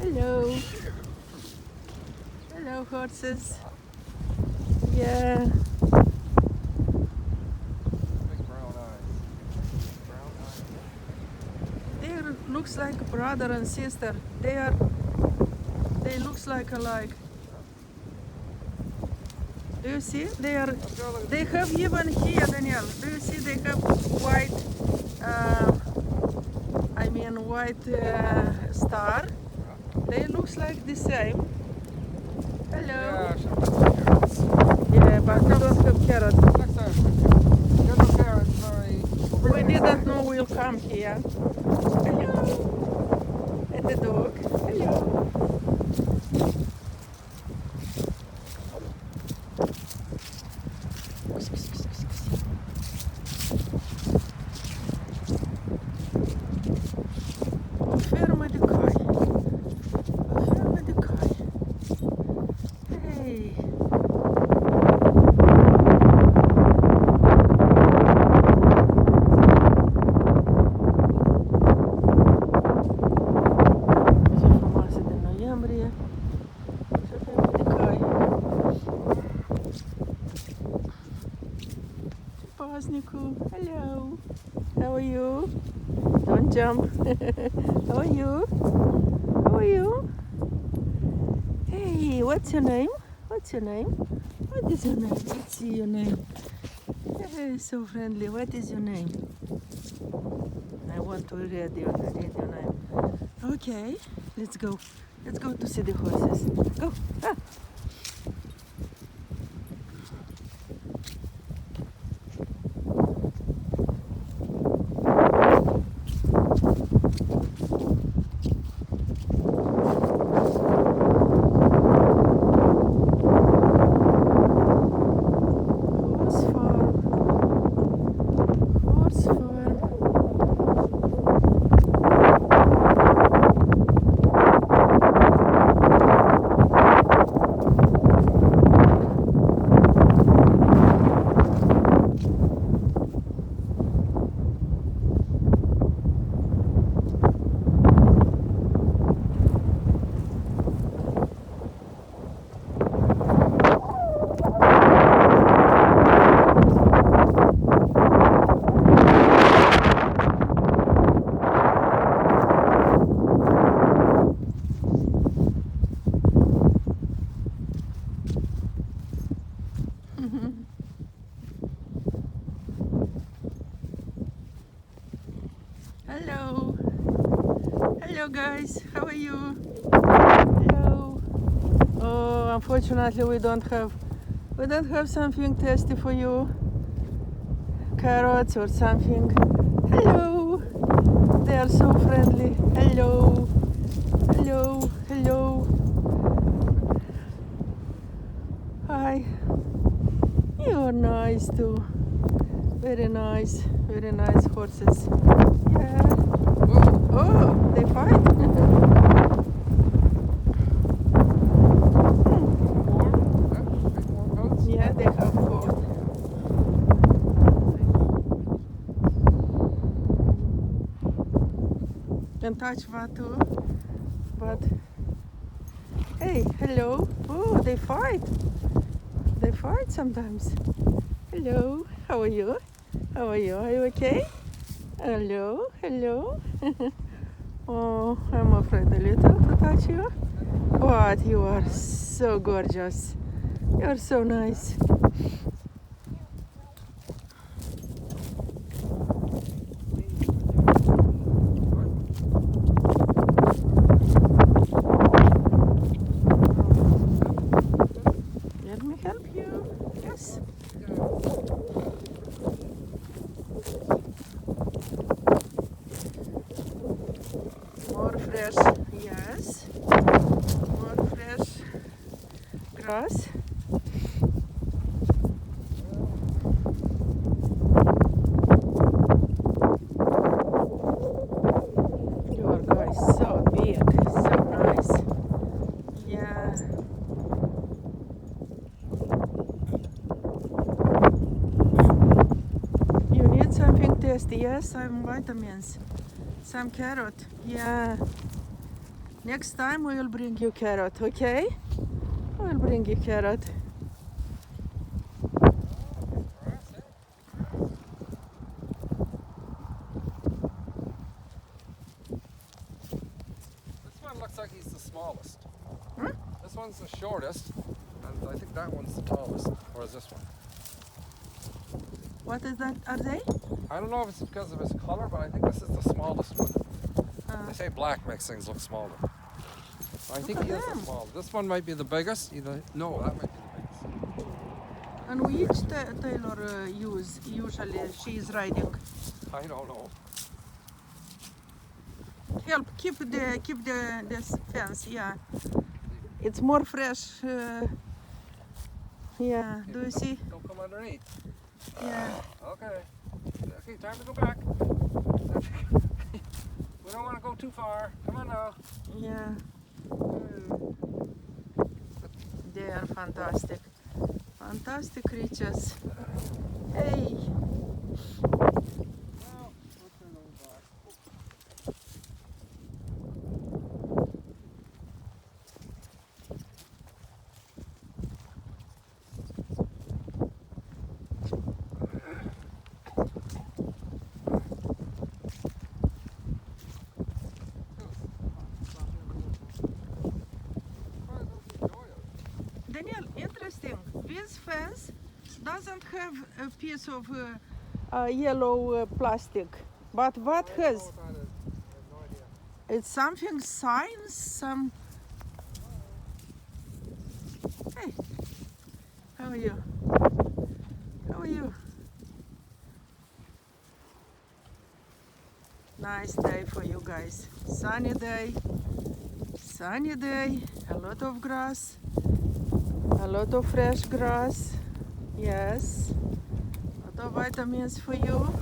Hello. Hello, horses. Yeah. Big brown eyes. Brown eyes. They looks like brother and sister. They looks like alike. Do you see? They have even here, Daniel. Do you see they have white white star? They looks like the same. Hello. Yeah, but we don't have carrot. Next time. Yellow carrot, sorry. We didn't know we'll come here. Hello. And the dog. Hello. Fermă de cai. Fermă de cai. Hey. Ce frumoasă de noiembrie. Și fermă de cai. Paznicu. Hello. How are you? Don't jump. How are you? How are you? Hey, what's your name? What's your name? What is your name? Let's see your name. Hey, so friendly. What is your name? I want to read your name. Okay, let's go. Let's go to see the horses. Go. Ah. Hello. Hello guys, how are you? Hello. Oh, unfortunately we don't have something tasty for you. Carrots or something. Hello. They are so friendly. Hello. Hello. Hello. Hi. You're nice too. Very nice horses. Yeah. Oh, they fight. Yeah, they have fought. Can touch that too, but hey, hello. Oh, they fight. They fight sometimes. Hello. How are you? How are you? Are you okay? Hello, hello. Oh, I'm afraid a little to touch you. But you are so gorgeous. You're so nice. Let me help you. Yes. More fresh, yes. More fresh grass. Your guy is so big, so nice. Yeah. You need something tasty, yes? Some vitamins. Some carrot, yeah. Next time we will bring you carrot, okay? I will bring you carrot. This one looks like he's the smallest. Hmm? This one's the shortest, and I think that one's the tallest. Or is this one? What is that? Are they? I don't know if it's because of his color, but I think this is the smallest one. They say black makes things look smaller. I think he is the smallest. This one might be the biggest. Either no, that might be the biggest. And which Taylor usually she is riding? I don't know. Help, keep this fence, yeah. It's more fresh. Yeah, do you see? Don't come underneath. Yeah. Okay. Okay, time to go back. We don't want to go too far. Come on now. Yeah. They are fantastic. Fantastic creatures. Hey. Well, let's turn those back. Daniel, interesting. This fence doesn't have a piece of yellow plastic. But what I don't know has? what that is. I have no idea. It's something science, some. Hey, how are you? How are you? Nice day for you guys. Sunny day. Sunny day. A lot of grass. A lot of fresh grass. Yes. A lot of vitamins for you.